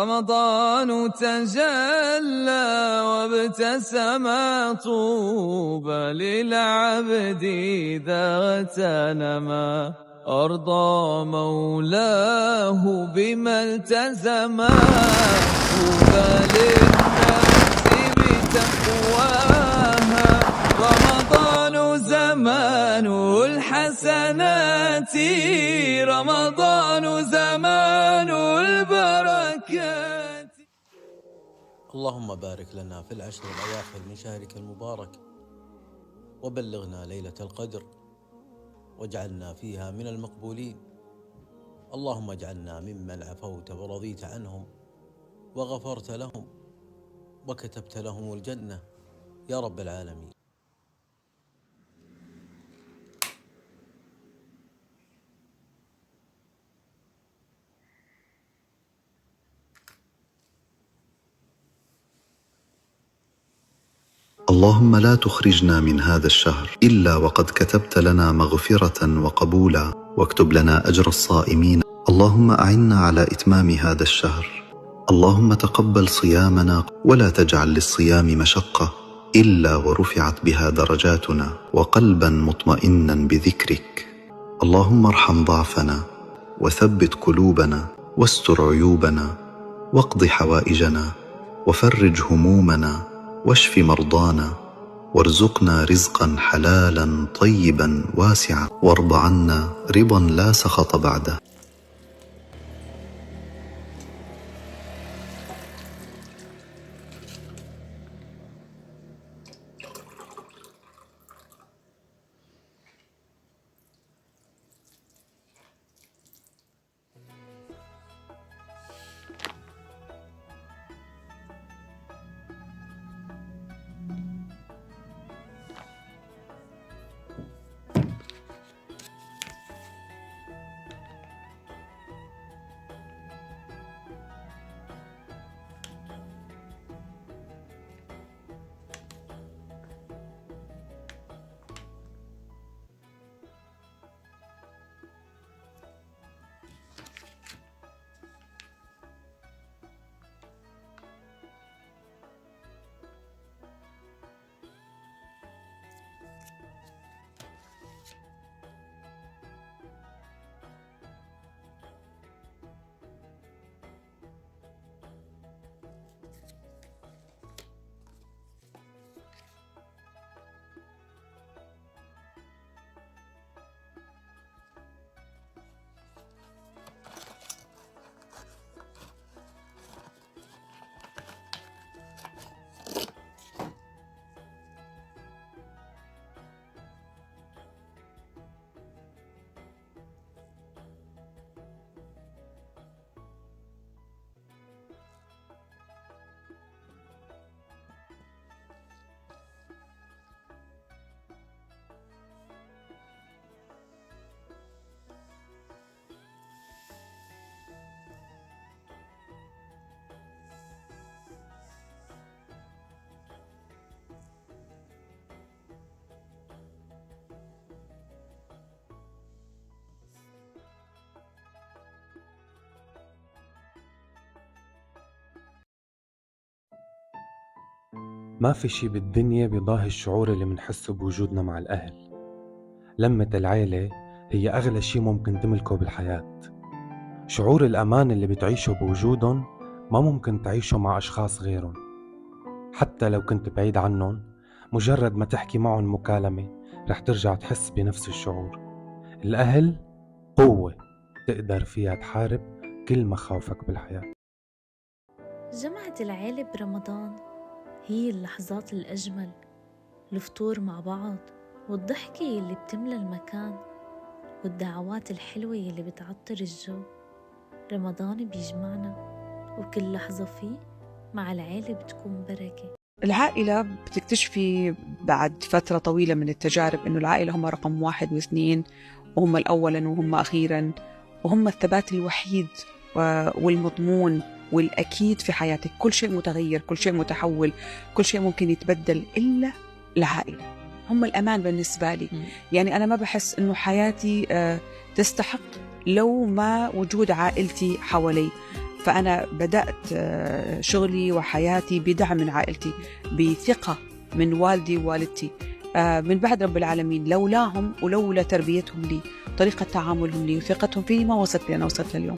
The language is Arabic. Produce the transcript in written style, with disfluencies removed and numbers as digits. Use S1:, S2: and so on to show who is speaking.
S1: رمضان تجلى وابتسم طوبى للعبد إذا اغتنما أرضى مولاه بما التزما طوبى للنفس بتقواها رمضان زمان الحسنات رمضان زمان البركات.
S2: اللهم بارك لنا في العشر الأواخر من شهرك المبارك وبلغنا ليلة القدر واجعلنا فيها من المقبولين. اللهم اجعلنا ممن عفوت ورضيت عنهم وغفرت لهم وكتبت لهم الجنة يا رب العالمين.
S3: اللهم لا تخرجنا من هذا الشهر إلا وقد كتبت لنا مغفرة وقبولا، واكتب لنا أجر الصائمين. اللهم أعنا على إتمام هذا الشهر. اللهم تقبل صيامنا ولا تجعل للصيام مشقة إلا ورفعت بها درجاتنا وقلبا مطمئنا بذكرك. اللهم ارحم ضعفنا وثبت قلوبنا واستر عيوبنا واقض حوائجنا وفرج همومنا واشف مرضانا وارزقنا رزقا حلالا طيبا واسعا وارض عنا رضا لا سخط بعده.
S4: ما في شي بالدنيا بيضاهي الشعور اللي منحسه بوجودنا مع الأهل. لمة العيلة هي أغلى شي ممكن تملكه بالحياة. شعور الأمان اللي بتعيشه بوجودهم ما ممكن تعيشه مع أشخاص غيرهم. حتى لو كنت بعيد عنهم، مجرد ما تحكي معهم مكالمة رح ترجع تحس بنفس الشعور. الأهل قوة تقدر فيها تحارب كل مخاوفك بالحياة.
S5: جمعة العيلة برمضان هي اللحظات الأجمل، الفطور مع بعض والضحكة اللي بتملى المكان والدعوات الحلوة اللي بتعطر الجو. رمضان بيجمعنا وكل لحظة فيه مع العيلة بتكون بركة.
S6: العائلة بتكتشفي بعد فترة طويلة من التجارب إنه العائلة هم رقم 1 و2 وهم الأولا وهم أخيرا وهم الثبات الوحيد والمضمون والأكيد في حياتك. كل شيء متغير، كل شيء متحول، كل شيء ممكن يتبدل إلا العائلة. هم الأمان بالنسبة لي. يعني أنا ما بحس إنه حياتي تستحق لو ما وجود عائلتي حوالي. فأنا بدأت شغلي وحياتي بدعم من عائلتي، بثقة من والدي ووالدتي من بعد رب العالمين. لولاهم ولولا تربيتهم لي، طريقة تعاملهم لي وثقتهم فيه، ما وصلت لي أنا وصلت لليوم.